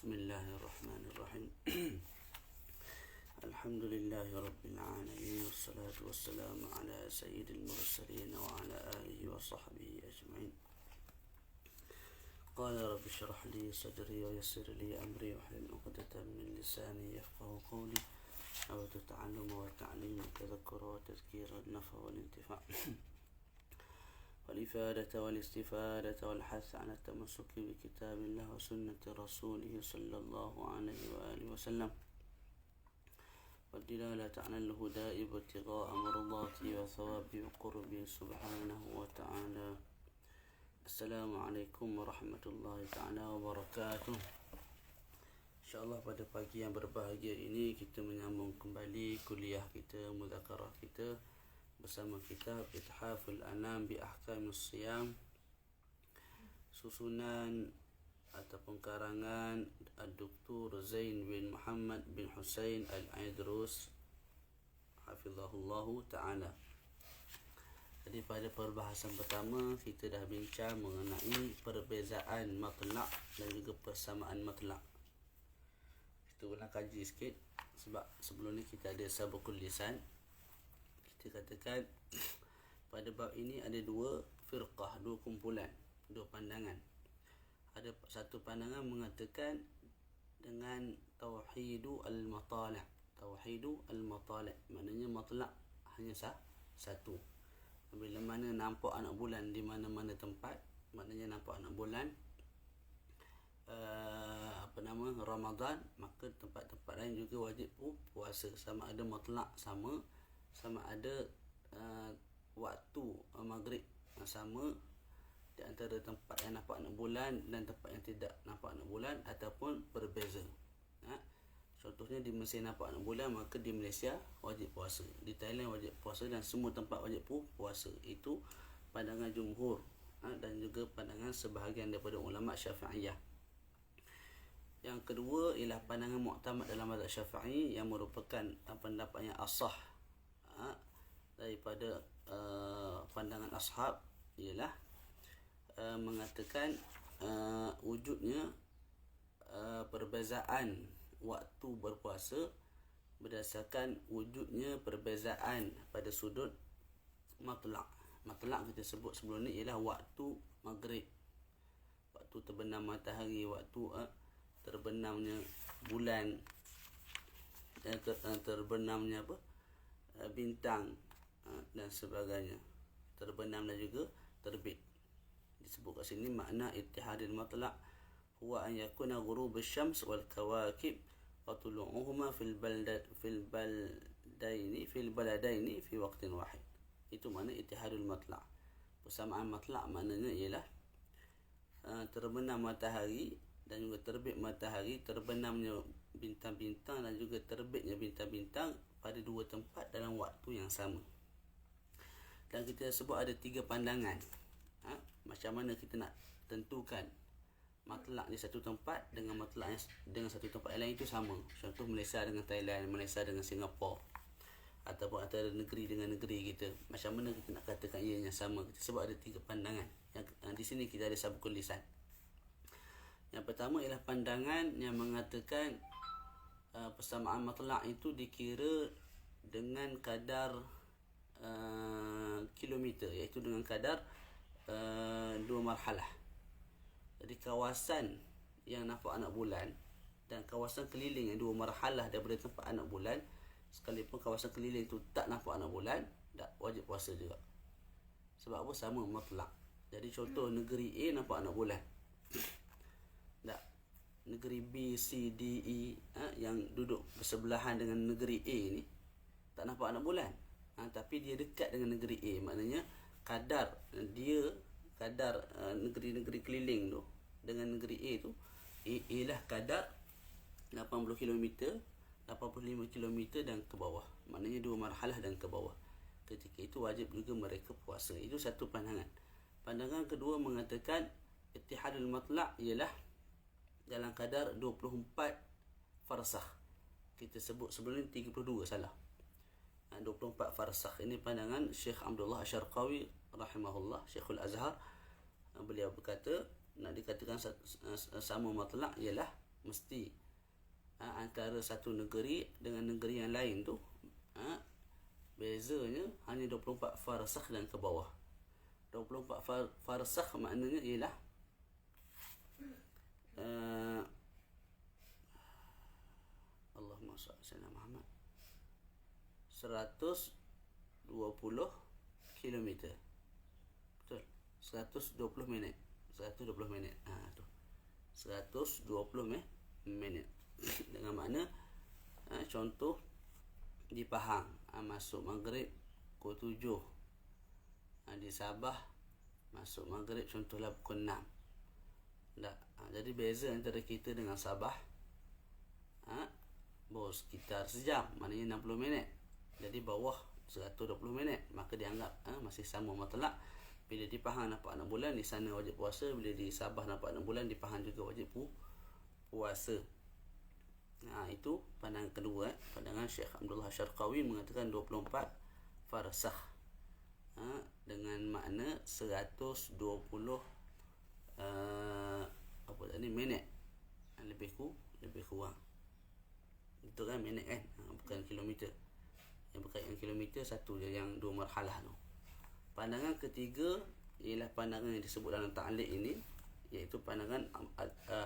Bismillahirrahmanirrahim. Alhamdulillahi Rabbil Alamin. Wassalatu wassalamu ala sayyidil mursalin wa ala alihi wa sahbihi ajma'in. Qala rabbi shrah li sadri wa yassir li amri wahlul 'uqdatam min lisani yafqahu qawli. Awatu ta'allum wa ta'lim wa tadhakkur wa tadhkir an-nafa wal intifa'. والإفادة والاستفادة والحث على التمسك بكتاب الله وسنة رسوله صلى الله عليه وآله وسلم والدلالة على الهدى ابتغاء مرضاته وثوابه وقربه سبحانه وتعالى. السلام عليكم ورحمة الله تعالى وبركاته. InsyaAllah pada pagi yang berbahagia ini kita menyambung kembali kuliah kita, mudzakarah kita bersama kitab Ithaful Anam bi Ahkamus Siyam, susunan ataupun karangan Ad-Doktor Zain bin Muhammad bin Husain Al-Aidrus hafizahullahu ta'ala. Jadi pada perbahasan pertama kita dah bincang mengenai perbezaan matlaq dan juga persamaan matlaq. Kita ulang kaji sikit sebab sebelum ni kita ada sabaqul lisan. Kita katakan pada bab ini ada dua firqah, dua kumpulan, dua pandangan. Ada satu pandangan mengatakan dengan tauhidu al-matala'. Tauhidu al-matala', maknanya matlaq hanya satu. Bila mana nampak anak bulan di mana-mana tempat, maknanya nampak anak bulan Ramadan, maka tempat-tempat lain juga wajib puasa, sama ada matlaq sama ada waktu maghrib sama di antara tempat yang nampak anak bulan dan tempat yang tidak nampak anak bulan ataupun berbeza. Contohnya di Mesir nampak anak bulan, maka di Malaysia wajib puasa, di Thailand wajib puasa dan semua tempat wajib puasa. Itu pandangan jumhur dan juga pandangan sebahagian daripada ulama Syafi'iyah. Yang kedua ialah pandangan muktamad dalam mazhab Syafi'i yang merupakan pendapat yang asah daripada pandangan ashab, ialah mengatakan wujudnya perbezaan waktu berpuasa berdasarkan wujudnya perbezaan pada sudut matlaq. Matlaq kita sebut sebelum ni ialah waktu maghrib, waktu terbenam matahari, waktu terbenamnya bulan, terbenamnya bintang dan sebagainya, terbenam dan juga terbit. Disebut kat sini makna ittihadil matlaq huwa an yakuna ghurub asy-syams wal kawakib wa tulu'uhuma fil baladaini fi waqtin wahid. Itu makna ittihadul matlaq. Persamaan matlaq maknanya ialah terbenam matahari dan juga terbit matahari, terbenamnya bintang-bintang dan juga terbitnya bintang-bintang pada dua tempat dalam waktu yang sama. Dan kita sebut ada tiga pandangan. Macam mana kita nak tentukan matlaq di satu tempat dengan matlaq dengan satu tempat yang lain itu sama. Contoh Malaysia dengan Thailand, Malaysia dengan Singapura, ataupun antara negeri dengan negeri kita. Macam mana kita nak katakan ianya sama? Kita sebut ada tiga pandangan. Yang di sini kita ada sabaqul lisan. Yang pertama ialah pandangan yang mengatakan persamaan matlaq itu dikira dengan kadar kilometer, iaitu dengan kadar 2 marhalah. Jadi kawasan yang nampak anak bulan dan kawasan keliling yang 2 marhalah daripada tempat anak bulan, sekalipun kawasan keliling itu tak nampak anak bulan, tak wajib puasa juga. Sebab apa? Sama matlaq. Jadi contoh negeri A nampak anak bulan, tak, negeri B, C, D, E yang duduk bersebelahan dengan negeri A ni tak nampak anak bulan, tapi dia dekat dengan negeri A, maknanya kadar negeri-negeri keliling tu dengan negeri A tu ialah kadar 80 km, 85 km dan ke bawah, maknanya 2 marhalah dan ke bawah. Ketika itu wajib juga mereka puasa. Itu satu pandangan. Pandangan kedua mengatakan ittihadul matlaq ialah dalam kadar 24 farsakh. Kita sebut sebelum ni 32, salah. 24 farsakh. Ini pandangan Syekh Abdullah Asy-Syarqawi rahimahullah, Syekhul Azhar. Beliau berkata nak dikatakan sama matlaq ialah mesti antara satu negeri dengan negeri yang lain tu bezanya hanya 24 farsakh dan ke bawah. 24 farsakh maknanya ialah Allahumma salli ala Muhammad 120 kilometer. Betul. 120 minit. 120 minit. Tu. 120 minit. Dengan makna contoh di Pahang masuk maghrib pukul 7. Di Sabah masuk maghrib contohlah pukul 6. Jadi beza antara kita dengan Sabah sekitar sejam, maknanya 60 minit. Jadi bawah 120 minit, maka dianggap masih sama mutlak. Bila di Pahang nampak 6 bulan, di sana wajib puasa. Bila di Sabah nampak 6 bulan, di Pahang juga wajib puasa. Itu pandangan kedua. Pandangan Syekh Abdullah Syarqawi mengatakan 24 farsakh dengan makna 120 minit, lebih kurang. Itu kan minit kan, bukan kilometer. Yang berkaitan kilometer satu je, yang dua marhalah tu. Pandangan ketiga ialah pandangan yang disebut dalam ta'liq ini, iaitu pandangan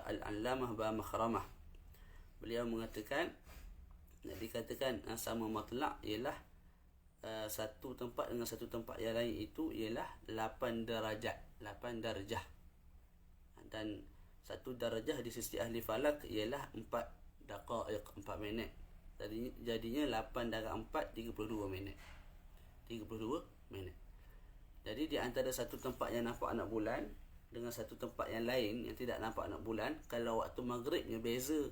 Al-Allamah Ba Makhramah. Beliau mengatakan, dikatakan sama mutlak ialah satu tempat dengan satu tempat yang lain itu ialah 8 darajat, 8 darjah. Dan satu darjah di sisi ahli falak ialah 4 daqaiq, 4 minit. Jadinya 8 darab 4, 32 minit. 32 minit. Jadi di antara satu tempat yang nampak anak bulan dengan satu tempat yang lain yang tidak nampak anak bulan, kalau waktu maghribnya beza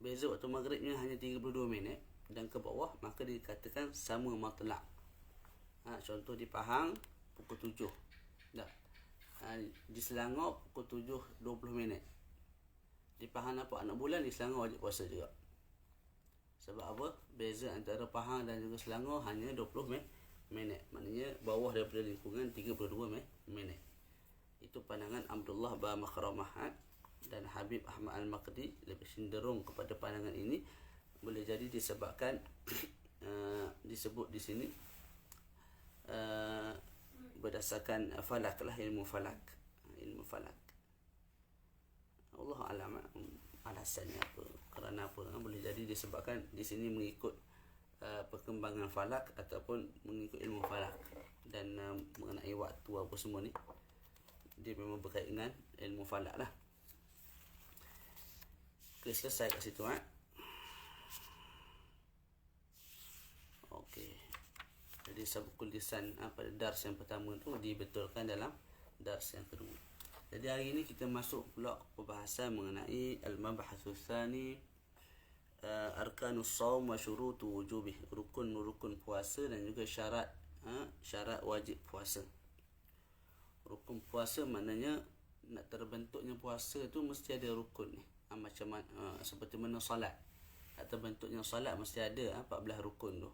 waktu maghribnya hanya 32 minit dan ke bawah, maka dikatakan sama mutlak. Contoh di Pahang pukul 7. Di Selangor pukul 7.20 minit. Di Pahang nampak anak bulan, di Selangor wajib puasa juga. Sebab apa? Beza antara Pahang dan juga Selangor hanya 20 minit. Maknanya bawah daripada lingkungan 32 minit. Itu pandangan Abdullah Ba Makhramah. Dan Habib Ahmad Al-Maqdi lebih cenderung kepada pandangan ini. Boleh jadi disebabkan disebut di sini berdasarkan falak lah, ilmu falak. Allah alam alasannya apa, kerana apa, boleh jadi disebabkan di sini mengikut perkembangan falak ataupun mengikut ilmu falak. Dan mengenai waktu apa semua ni, dia memang berkaitan dengan ilmu falak lah. Okay, selesai kat situ. Okey. Jadi sabukul lisan pada dars yang pertama tu dibetulkan dalam dars yang kedua. Jadi hari ini kita masuk pula pembahasan mengenai al-mabahatsus tsani, arkanus shaum wa syurutu wujubih, rukun puasa dan juga syarat wajib puasa. Rukun puasa maknanya nak terbentuknya puasa tu mesti ada rukun ni. Macam seperti mana solat. Nak terbentuknya solat mesti ada 14 rukun tu.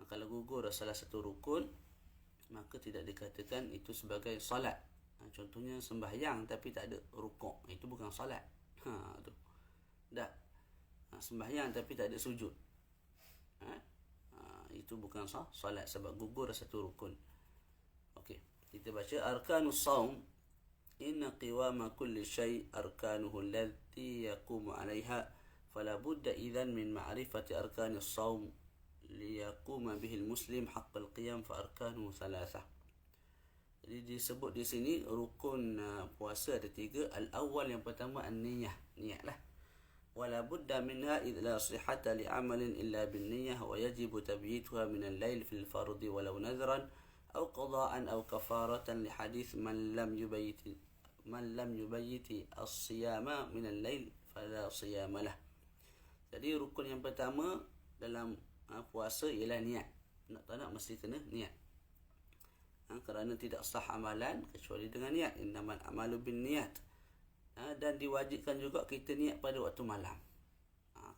Kalau gugur salah satu rukun, maka tidak dikatakan itu sebagai solat. Contohnya sembahyang tapi tak ada rukuk, itu bukan solat. Tu. Sembahyang tapi tak ada sujud. Itu bukan solat sebab gugur satu rukun. Okey, kita baca arkanus shaum. Inna qiwama kulli syai' arkanuhu allati yaqumu 'alayha fala budda idzan min ma'rifati arkanis shaum liyaquma bihi al-muslim haqqal qiyam fa arkanuhu thalathah. Jadi disebut di sini rukun puasa ada 3. Al-awwal, yang pertama an-niyah, niatlah. Wala budda minha idh la sihhata li'amalin illa bin-niyyah wa yajibu tabyituha min al-lail fil fardhi walau nadhran aw qada'an aw kafaratan li hadith man lam yubayyiti as-siyama min al-lail fala siyama lah. Jadi rukun yang pertama dalam puasa ialah niat. Nak tak nak mesti kena niat. Kerana tidak sah amalan kecuali dengan niat. Innamal amalu bin niat. Dan diwajibkan juga kita niat pada waktu malam.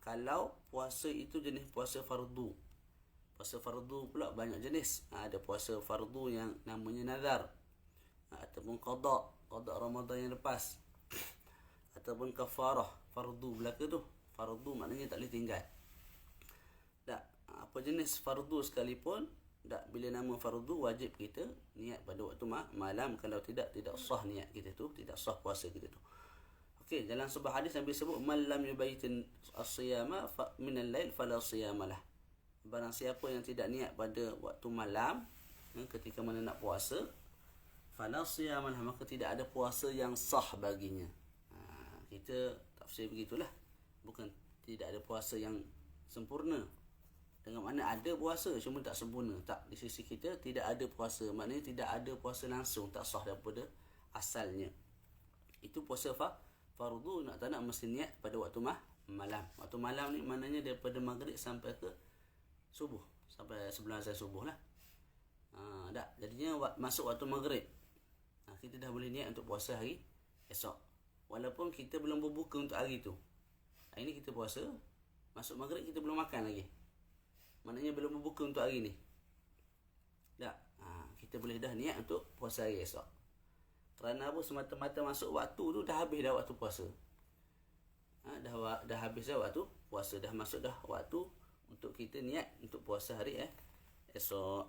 Kalau puasa itu jenis puasa fardu. Puasa fardu pula banyak jenis. Ada puasa fardu yang namanya nazar, ataupun qada Ramadan yang lepas, atau ataupun kafarah fardu belaka tu. Fardu maknanya tak boleh tinggal. Tak, apa jenis fardu sekalipun, tak, bila nama fardu wajib kita niat pada waktu malam. Kalau tidak sah niat kita tu, tidak sah puasa kita tu. Okey, dalam sebuah hadis Nabi sebut man lam yubaytin as-siyama min al-lail fala siyamalah. Barang siapa yang tidak niat pada waktu malam, ketika mana nak puasa, fala siyamalah, maka tidak ada puasa yang sah baginya. Kita tafsir begitulah. Bukan tidak ada puasa yang sempurna. Dengan makna ada puasa cuma tak sempurna. Tak, di sisi kita tidak ada puasa, maknanya tidak ada puasa langsung, tak sah daripada asalnya. Itu puasa fardu, nak tak nak mesti niat pada waktu malam. Waktu malam ni maknanya daripada maghrib sampai ke subuh, sampai sebelum azan subuh lah. Tak, jadinya masuk waktu maghrib, kita dah boleh niat untuk puasa hari esok. Walaupun kita belum berbuka untuk hari tu. Hari ni kita puasa, masuk maghrib kita belum makan lagi. Maknanya belum berbuka untuk hari ni. Tak, kita boleh dah niat untuk puasa hari esok. Kerana apa? Semata-mata masuk waktu tu dah habis dah waktu puasa. Dah habis dah waktu puasa, dah masuk dah waktu untuk kita niat untuk puasa hari esok.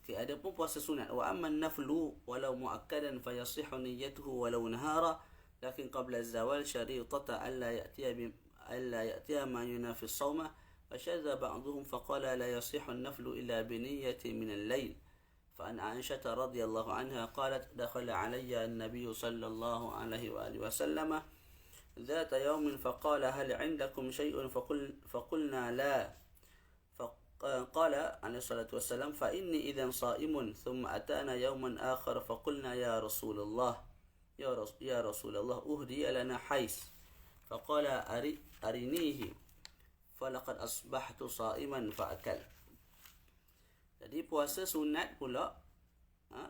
Okey, ada pun puasa sunat. Wa amman naflu walau muakkadan fayasihhu niyyatuhu walau nahara, lakin qabla az-zawal syaritata alla ya'tiya ma yunafi as-sawma, fashadha ba'dhum faqala la yasihhu an-naflu illa bi niyyati min al-layl. فعن عائشة رضي الله عنها قالت دخل علي النبي صلى الله عليه وآله وسلم ذات يوم فقال هل عندكم شيء فقلنا لا. فقال عليه الصلاة والسلام فإني إذا صائم. ثم أتانا يوما آخر فقلنا يا رسول الله أهدي لنا حيث. فقال أرنيه فلقد أصبحت صائما فأكل. Jadi puasa sunat pula,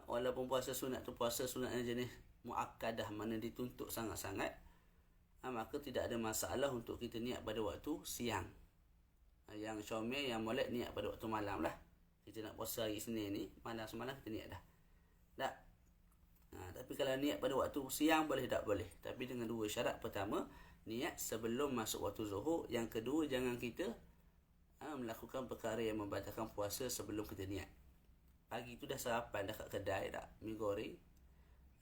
walaupun puasa sunat tu puasa sunat yang jenis muakkadah, mana dituntut sangat-sangat, maka tidak ada masalah untuk kita niat pada waktu siang. Yang Syamil, yang Molek niat pada waktu malam lah. Kita nak puasa hari Senin ni, malam semalam kita niat dah. Tak. Tapi kalau niat pada waktu siang boleh tak? Boleh. Tapi dengan dua syarat. Pertama, niat sebelum masuk waktu zuhur. Yang kedua, jangan kita melakukan perkara yang membatalkan puasa sebelum kita niat. Pagi tu dah sarapan dah kat kedai dah, mi goreng,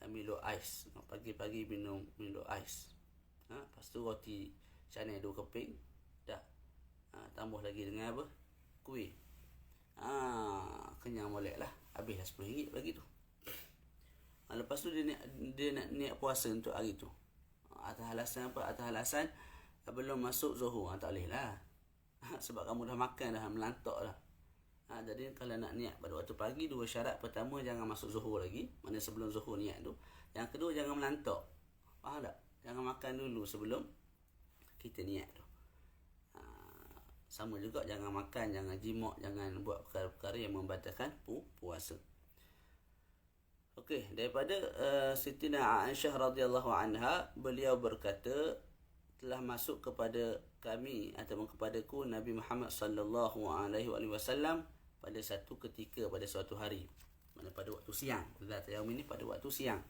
Milo ais. Pagi-pagi minum Milo ais. Lepas tu roti canai 2 keping. Dah. Tambah lagi dengan apa? Kuih. Kenyang molek lah. Habis dah RM10 pagi tu. Lepas tu dia nak niat puasa untuk hari tu. Atas alasan apa? Atas alasan belum masuk zuhur. Tak boleh lah. Sebab kamu dah makan dah, melantak dah. Jadi kalau nak niat pada waktu pagi, dua syarat. Pertama, jangan masuk zuhur lagi, mana sebelum zuhur niat tu. Yang kedua, jangan melantak. Faham tak? Jangan makan dulu sebelum kita niat tu. Sama juga, jangan makan, jangan jimak, jangan buat perkara-perkara yang membatalkan puasa. Okey, daripada Siti Aisyah radhiyallahu anha, beliau berkata, telah masuk kepada kami ataupun kepadaku Nabi Muhammad sallallahu alaihi wasallam pada satu ketika, pada suatu hari, mana pada waktu siang. Zat yaum ini pada waktu siang.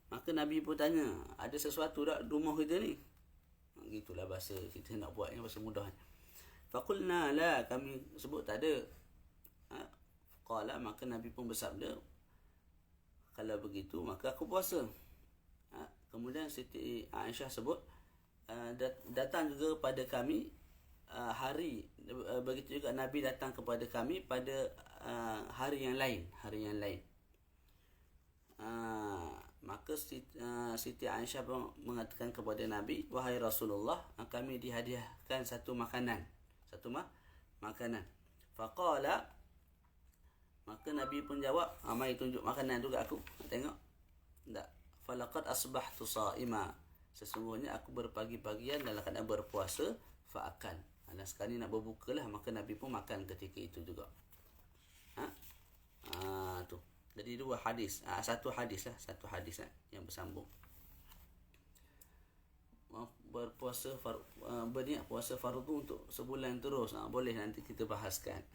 Maka Nabi pun tanya, ada sesuatu tak di rumah kita ni? Gitulah bahasa kita nak buatnya, bahasa mudah. Faqulna la, kami sebut tak ada. Qala, maka Nabi pun bersabda, kalau begitu maka aku puasa. Kemudian Siti Aisyah sebut, datang juga pada kami hari, begitu juga Nabi datang kepada kami pada hari yang lain. Maka Siti Aisyah pun mengatakan kepada Nabi, wahai Rasulullah, kami dihadiahkan satu makanan. Makanan. Faqala, maka Nabi pun jawab, mai tunjuk makanan tu kat aku. Tengok. Tak. Falaqad asbahtu sa'ima, sesungguhnya aku berpagi-pagian dalam keadaan berpuasa. Fa'akan, dan sekarang ni nak berbuka lah, maka Nabi pun makan ketika itu juga. Tu. Jadi dua hadis, satu hadis yang bersambung. Berpuasa berniat puasa fardu untuk sebulan terus, boleh, nanti kita bahaskan.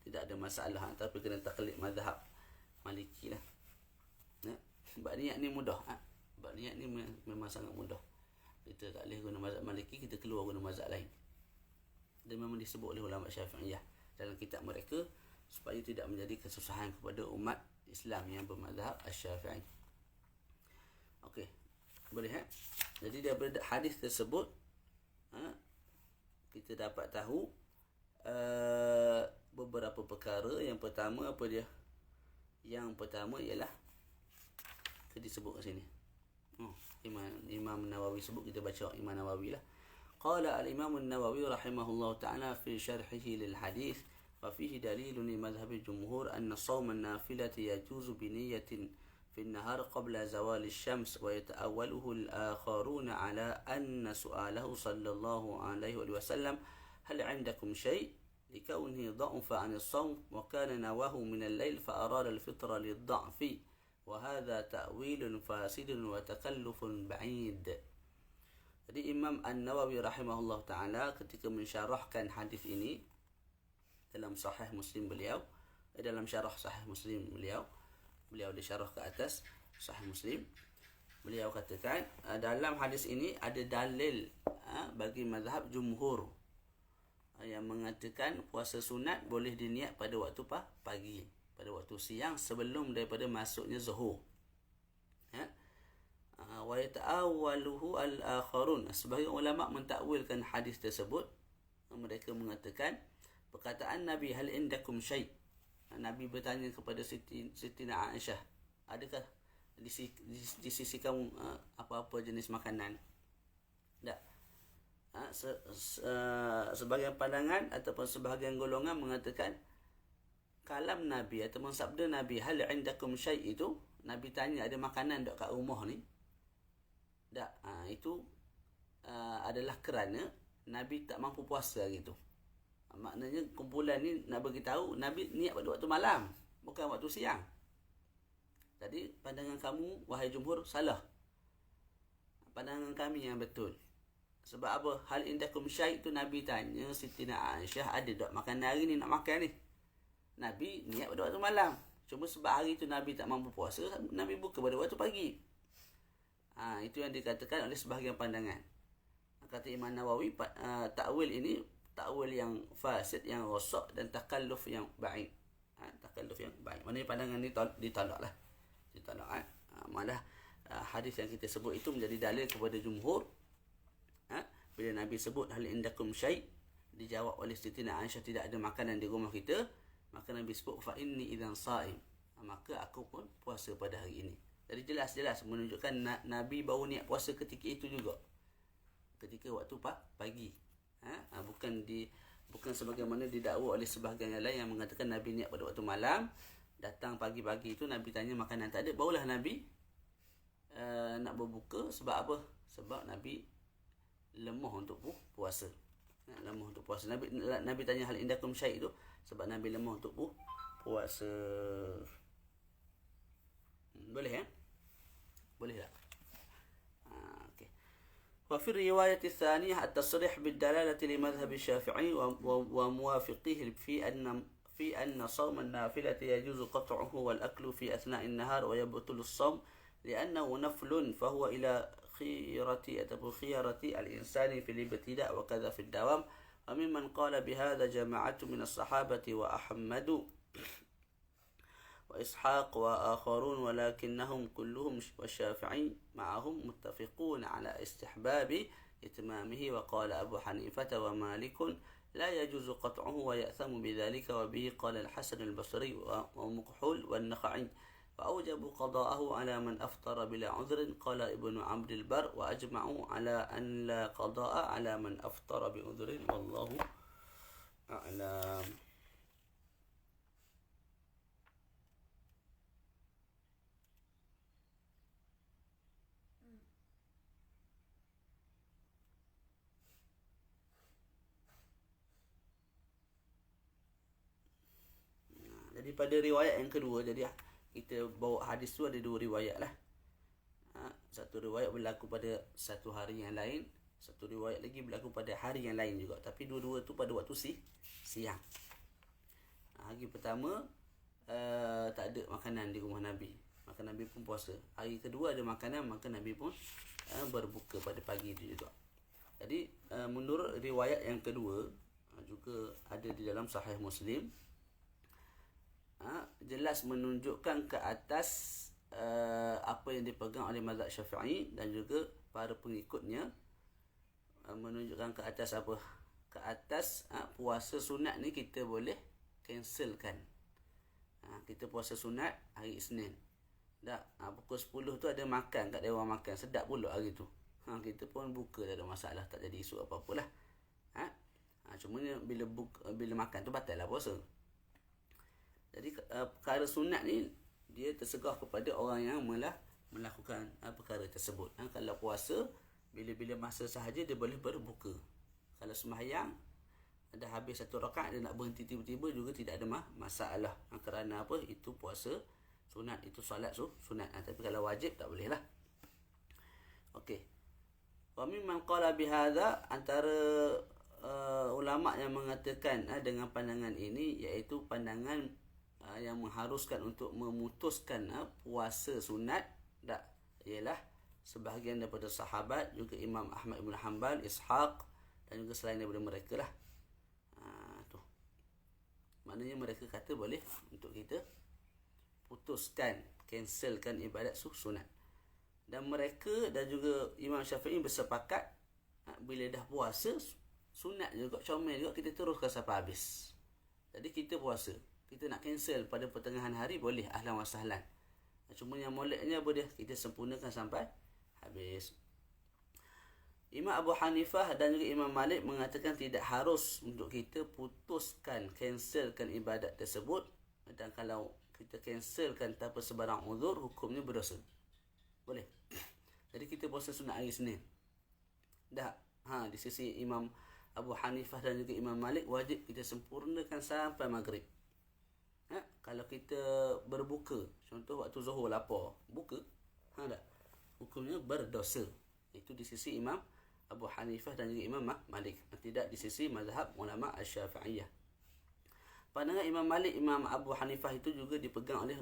Tidak ada masalah, tapi kena taklid mazhab Maliki lah. Sebab niat ni mudah. Sebab niat ni memang sangat mudah. Kita tak boleh guna mazhab Maliki, kita keluar guna mazhab lain. Dan memang disebut oleh ulama Syafi'iyah dalam kitab mereka supaya tidak menjadi kesusahan kepada umat Islam yang bermazhab Asy-Syafi'i. Okey. Boleh Jadi daripada hadis tersebut kita dapat tahu beberapa perkara. Yang pertama apa dia? Yang pertama ialah disebut kat sini. Imam Nawawi sebut, kita baca Imam Nawawi lah. Qala al-Imam an-Nawawi rahimahullah ta'ala fi syarhihi lil hadith wa fihi dalilun li madhhab al-jumhur anna shawm an-nafilati yajuzu bi niyyatin fi an-nahar qabla zawal asy-syams wa yata'awwaluhu al-akharuna ala anna su'alahu sallallahu alaihi wa sallam hal 'indakum shay' لكونه ضعف عن الصوم وكان نواه من الليل فأراد الفطر للضعف وهذا تأويل فاسد وتكلف بعيد. Jadi Imam An-Nawawi rahimahullah ta'ala ketika mensyarahkan hadis ini dalam Sahih Muslim beliau, dalam syarah Sahih Muslim beliau disyarah ke atas Sahih Muslim, beliau katakan dalam hadis ini ada dalil bagi mazhab jumhur yang mengatakan puasa sunat boleh diniat pada waktu pagi, pada waktu siang sebelum daripada masuknya zuhur. Wa yata'awwaluhu al-akharun. Sebahagian ulama mentakwilkan hadis tersebut. Mereka mengatakan perkataan Nabi hal indakum syai'. Nabi bertanya kepada Sitina Aisyah, adakah di sisi kamu apa-apa jenis makanan? Tak. Sebahagian pandangan ataupun sebahagian golongan mengatakan kalam Nabi ataupun sabda Nabi hal indakum syai' itu, Nabi tanya ada makanan tak kat rumah ni? Tak. Itu adalah kerana Nabi tak mampu puasa gitu. Maknanya kumpulan ni nak bagi tahu Nabi niat pada waktu malam, bukan waktu siang. Jadi pandangan kamu wahai jumhur salah. Pandangan kami yang betul. Sebab apa? Hal indakum syai' itu Nabi tanya Sitina Aisyah ada tak makan hari ni, nak makan ni. Nabi niat pada waktu malam. Cuma sebab hari tu Nabi tak mampu puasa, Nabi buka pada waktu pagi. Itu yang dikatakan oleh sebahagian pandangan. Kata Imam Nawawi, takwil ini takwil yang fasid, yang rosak dan takalluf yang baik. Takalluf yang baik. Maknanya pandangan ni ditolak lah. Ditolak. Malah hadis yang kita sebut itu menjadi dalil kepada jumhur. Bila Nabi sebut hal indakum syai', dijawab oleh Sitina Aisyah tidak ada makanan di rumah kita, maka Nabi sebut fa inni idzan sha'im, maka aku pun puasa pada hari ini. Jadi jelas menunjukkan Nabi baru niat puasa ketika itu juga, ketika waktu pagi. Bukan sebagaimana didakwa oleh sebahagian yang lain yang mengatakan Nabi niat pada waktu malam, datang pagi-pagi itu Nabi tanya makanan tak ada, barulah Nabi nak berbuka. Sebab apa? Sebab Nabi lemah untuk puasa. Lemah untuk puasa. Nabi tanya hal indakum syai' itu sebab Nabi lemah untuk puasa. Boleh Boleh tak? Okey. Wa fi riwayat الثانية التصريح بالدلالة لمذهب الشافعي وموافقيه في أن صوم النافلة يجوز قطعه والأكل في أثناء النهار ويبطل الصوم لأنه نفل فهو إلى خيرة الإنسان في الابتداء وكذا في الدوام. وممن قال بهذا جماعة من الصحابة وأحمد وإسحاق وآخرون ولكنهم كلهم والشافعي معهم متفقون على استحباب إتمامه. وقال أبو حنيفة ومالك لا يجوز قطعه ويأثم بذلك، وبه قال الحسن البصري ومكحول والنخعي، فأوجبوا قضاءه على من أفطر بلا عذر. قال ابن عبد البر وأجمعوا على أن لا قضاء على من أفطر بعذر والله أعلم. Jadi pada riwayat yang kedua, jadi kita bawa hadis tu ada dua riwayat lah. Satu riwayat berlaku pada satu hari yang lain, satu riwayat lagi berlaku pada hari yang lain juga. Tapi dua-dua tu pada waktu siang. Hari pertama tak ada makanan di rumah Nabi, maka Nabi pun puasa. Hari kedua ada makanan, maka Nabi pun berbuka pada pagi itu juga. Jadi menurut riwayat yang kedua juga ada di dalam Sahih Muslim, jelas menunjukkan ke atas apa yang dipegang oleh mazhab Syafi'i dan juga para pengikutnya, menunjukkan ke atas apa? Ke atas puasa sunat ni kita boleh cancelkan. Kita puasa sunat hari Isnin. Dah pukul 10 tu ada makan kat dewan makan, sedap pula hari tu. Kita pun buka, tak ada masalah, tak jadi isu apa-apalah. Cuma bila makan tu batal lah puasa. Jadi perkara sunat ni dia tersegah kepada orang yang melakukan perkara tersebut. Kalau puasa, bila-bila masa sahaja dia boleh berbuka. Kalau sembahyang dah habis satu rakaat, dia nak berhenti tiba-tiba juga tidak ada masalah. Kerana apa? Itu puasa sunat, itu solat sunat. Tapi kalau wajib tak boleh lah. Okey. Wa mimman qala bihadza, antara ulama yang mengatakan dengan pandangan ini, iaitu pandangan yang mengharuskan untuk memutuskan puasa sunat, tak, ialah sebahagian daripada sahabat, juga Imam Ahmad bin Hanbal, Ishaq dan juga selain daripada mereka lah. Tu maknanya mereka kata boleh untuk kita putuskan, cancelkan ibadat sunat. Dan mereka dan juga Imam Syafi'i bersepakat, bila dah puasa sunat juga, comel juga, kita teruskan sampai habis. Jadi kita puasa, kita nak cancel pada pertengahan hari boleh, ahlan wa sahlan. Cuma yang moleknya apa dia? Kita sempurnakan sampai habis. Imam Abu Hanifah dan juga Imam Malik mengatakan tidak harus untuk kita putuskan, cancelkan ibadat tersebut. Dan kalau kita cancelkan tanpa sebarang uzur, hukumnya berdosa. Boleh. Jadi kita puasa sunat hari Senin. Dah. Di sisi Imam Abu Hanifah dan juga Imam Malik, wajib kita sempurnakan sampai maghrib. Kalau kita berbuka, contoh waktu zuhur lapar, buka, tak, hukumnya berdosa. Itu di sisi Imam Abu Hanifah dan juga Imam Malik. Tidak di sisi mazhab ulama Asy-Syafi'iyah. Pandangan Imam Malik, Imam Abu Hanifah itu juga dipegang oleh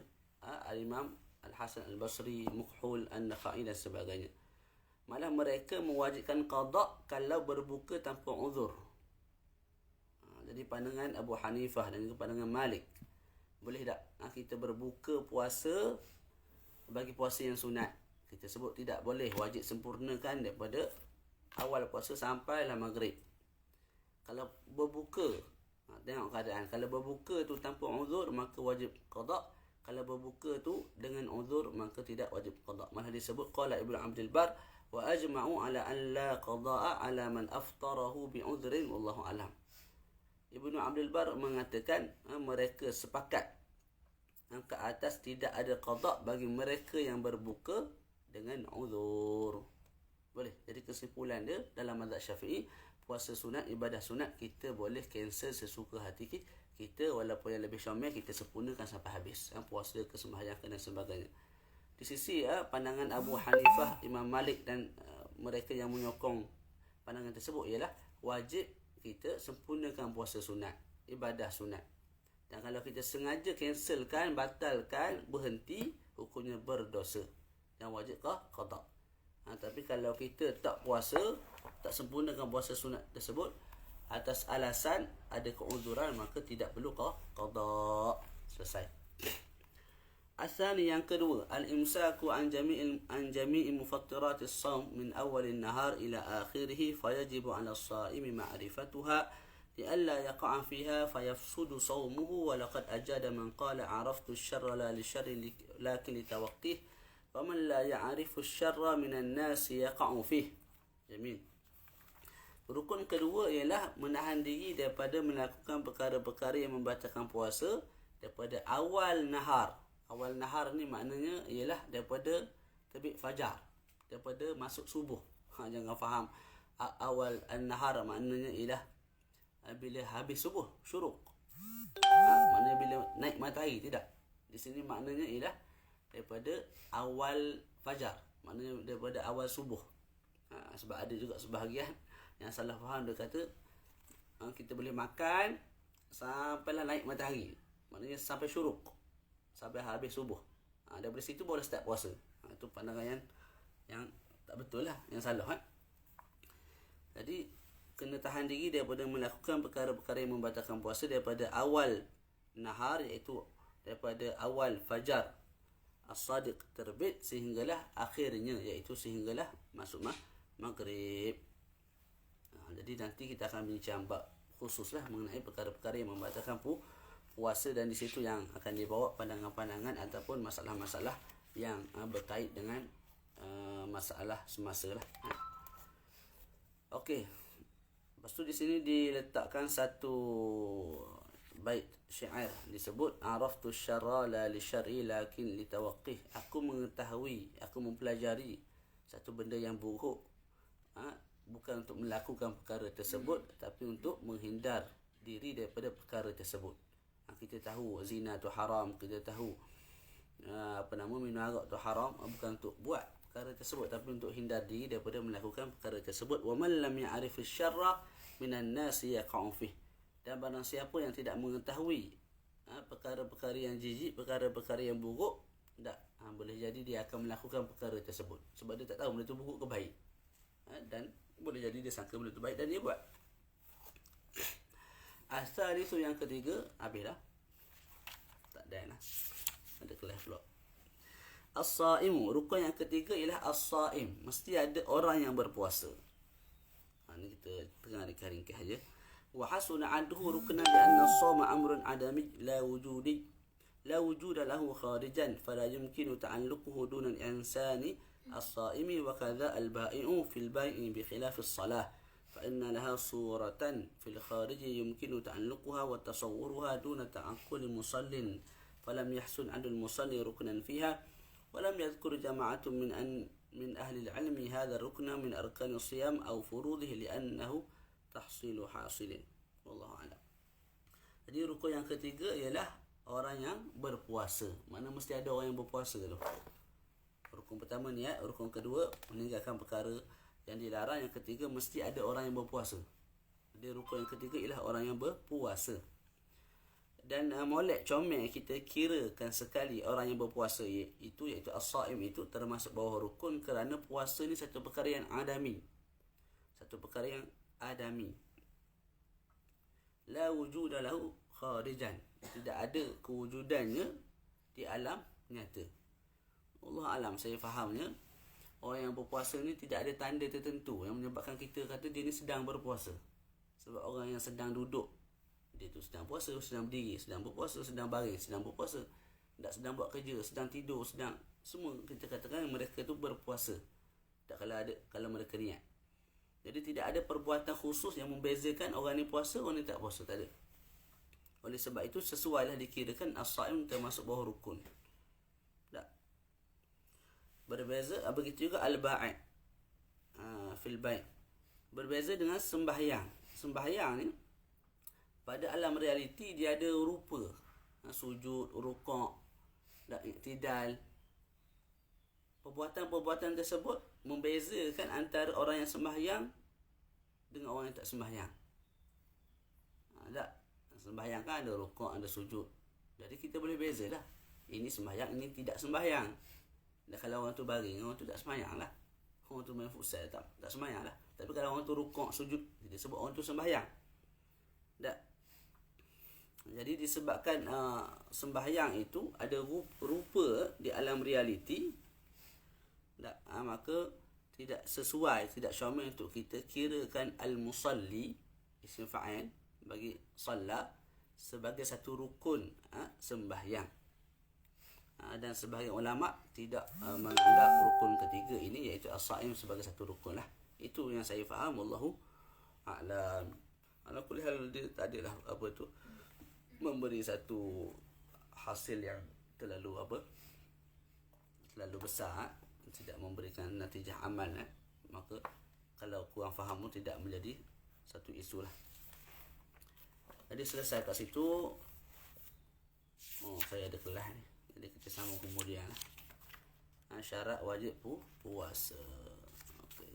Al-Imam Al-Hasan Al-Basri, Mukhul, An-Nakhai dan sebagainya. Malah mereka mewajibkan qada kalau berbuka tanpa uzur. Jadi pandangan Abu Hanifah dan juga pandangan Malik, boleh tak kita berbuka puasa bagi puasa yang sunat? Kita sebut tidak boleh, wajib sempurnakan daripada awal puasa sampailah maghrib. Kalau berbuka, tengok keadaan. Kalau berbuka tu tanpa uzur, maka wajib qada. Kalau berbuka tu dengan uzur, maka tidak wajib qada. Malah disebut qala Ibnu Abdul Bar, wa ajma'u ala an la qada'a ala man aftarahu bi uzrin wallahu alam. Ibnu Abdul Bar mengatakan mereka sepakat ke atas tidak ada qada bagi mereka yang berbuka dengan uzur. Boleh. Jadi kesimpulan dia dalam mazhab Syafi'i, puasa sunat, ibadah sunat, kita boleh cancel sesuka hati kita, walaupun yang lebih syamil kita sempurnakan sampai habis. Puasa, kesembahyang dan sebagainya. Di sisi pandangan Abu Hanifah, Imam Malik dan mereka yang menyokong pandangan tersebut, ialah wajib kita sempurnakan puasa sunat, ibadah sunat. Dan kalau kita sengaja cancelkan, batalkan, berhenti, hukumnya berdosa. Yang wajib qada. Tapi kalau kita tak puasa, tak sempurnakan puasa sunat tersebut atas alasan ada keuzuran, maka tidak perlu qada. Selesai. Asani, yang kedua, al-imsaku an jami'i mufattiratis shaum min awalin nahar ila akhirih, fayajibu 'ala as-shaimi ma'rifatuha li'alla yaqa'a fiha fayafsudu shaumuhu, wa laqad ajada man qala 'araftu asy-syarra la li-syarri lakin li-tawaqqih, wa man la ya'rifu asy-syarra minan nasi yaqa'u fihi. Jamil. Rukun kedua ialah menahan diri daripada melakukan perkara-perkara yang membatalkan puasa daripada awal nahar. Awal nahar ni maknanya ialah daripada terbit fajar, daripada masuk subuh. Jangan faham awal nahar maknanya ialah bila habis subuh, syuruk. Maknanya bila naik matahari, tidak. Di sini maknanya ialah daripada awal fajar, maknanya daripada awal subuh. Sebab ada juga sebahagian yang salah faham, dia kata kita boleh makan sampailah naik matahari, maknanya sampai syuruk, sampai habis subuh. Daripada situ boleh start puasa. Itu pandangan yang tak betul lah, yang salah. Jadi kena tahan diri daripada melakukan perkara-perkara yang membatalkan puasa daripada awal nahar, iaitu daripada awal fajar as-sadiq terbit sehinggalah akhirnya, iaitu sehinggalah masuk maghrib. Jadi nanti kita akan bincang bab khususlah mengenai perkara-perkara yang membatalkan puasa, dan di situ yang akan dibawa pandangan-pandangan ataupun masalah-masalah yang berkait dengan masalah semasa lah. Okey. Lepas tu di sini diletakkan satu bait syair disebut araftu syarra la li syar'i lakin li tawaqqih. Aku mengetahui, aku mempelajari satu benda yang buruk, bukan untuk melakukan perkara tersebut, tapi untuk menghindar diri daripada perkara tersebut. Kita tahu zina tu haram, kita tahu minum arak tu haram, bukan untuk buat perkara tersebut, tapi untuk hindar diri daripada melakukan perkara tersebut. Wa man lam ya'rif asy-syarra minan nasi yaqa'u fih. Dan barang siapa yang tidak mengetahui perkara-perkara yang jijik, perkara-perkara yang buruk, boleh jadi dia akan melakukan perkara tersebut sebab dia tak tahu benda tu buruk ke baik. Dan boleh jadi dia sangka benda tu baik dan dia buat. Asal itu yang ketiga, habis dah. Tak ada lah. Ada kelas pula. As-saimu, rukun yang ketiga ialah as-saim. Mesti ada orang yang berpuasa. Ini kita tengah ringkas saja. Wa hasuna adhu rukna li anna as-sawma amrun adami la wujuda lahu kharijan fala yumkinu ta'alluquhu duna al-insani as-saimi wa kadha al-ba'i'u fil bai'i bi khilaf as-salah fa inna laha suratan fil kharij yumkinu ta'alluquha wa tasawwuruha duna ta'aqqul musallin falam yahsun 'ala al-musalli ruknan fiha wa lam yadhkur jama'atun min ahli al-'ilmi hadha rukna min arkan as-siyam aw furudihi li'annahu tahsilu hasilin. Wallahu a'lam. Jadi rukun yang ketiga ialah orang yang berpuasa. Mana mesti ada orang yang berpuasa tu. Rukun pertama niat, rukun kedua meninggalkan perkara yang dilarang, yang ketiga mesti ada orang yang berpuasa. Jadi rukun yang ketiga ialah orang yang berpuasa. Dan molek comel kita kirakan sekali orang yang berpuasa iaitu as-saim itu termasuk bawah rukun, kerana puasa ni satu perkara yang adami. Satu perkara yang adami. La wujuda lahu kharijan. Tidak ada kewujudannya di alam nyata. Allah alam, saya fahamnya orang yang berpuasa ni tidak ada tanda tertentu yang menyebabkan kita kata dia ni sedang berpuasa. Sebab orang yang sedang duduk, dia tu sedang puasa, sedang berdiri, sedang berpuasa, sedang baring, sedang berpuasa, tak sedang buat kerja, sedang tidur, sedang, semua kita katakan mereka tu berpuasa. Tak kalau mereka niat. Jadi tidak ada perbuatan khusus yang membezakan orang ni puasa, orang ni tak puasa, tak ada. Oleh sebab itu sesuailah dikirakan as-saim termasuk bawah rukun. Tak. Berbeza, begitu juga al-ba'i' fil bai'. Berbeza dengan sembahyang. Sembahyang ni pada alam realiti dia ada rupa. Sujud, rukuk, dan iktidal. Perbuatan-perbuatan tersebut membezakan antara orang yang sembahyang dengan orang yang tak sembahyang. Tak. Sembahyang kan ada rukuk, ada sujud. Jadi kita boleh bezalah. Ini sembahyang, ini tidak sembahyang. Dan kalau orang tu baring, orang tu tak sembahyang lah. Orang tu main futsal, tak sembahyang lah. Tapi kalau orang tu rukuk, sujud, dia sebut orang tu sembahyang. Tak. Jadi disebabkan sembahyang itu ada rupa di alam realiti, tak, maka tidak sesuai, tidak syamil untuk kita kirakan al-musalli, isim fa'il bagi salat, sebagai satu rukun sembahyang. Dan sebahagian ulama tidak menganggap rukun ketiga ini iaitu as-saim sebagai satu rukun lah. Itu yang saya faham, wallahu a'lam. Ala kulli hal dia tak adalah memberi satu hasil yang terlalu besar, tidak memberikan natijah amal. Maka kalau kurang faham pun tidak menjadi satu isu lah. Jadi selesai kat situ. Saya ada kelas ni. Jadi kita sambung kemudian. Syarat wajib puasa. Okey.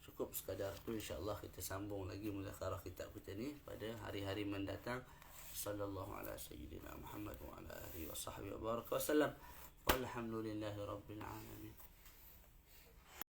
Cukup sekadar tu, insya-Allah kita sambung lagi mudzakarah kitab kita ni pada hari-hari mendatang. Sallallahu ala sayyidina Muhammad wa ala alihi wa sahbihi wa baraka wasallam. Walhamdulillahi rabbil alamin.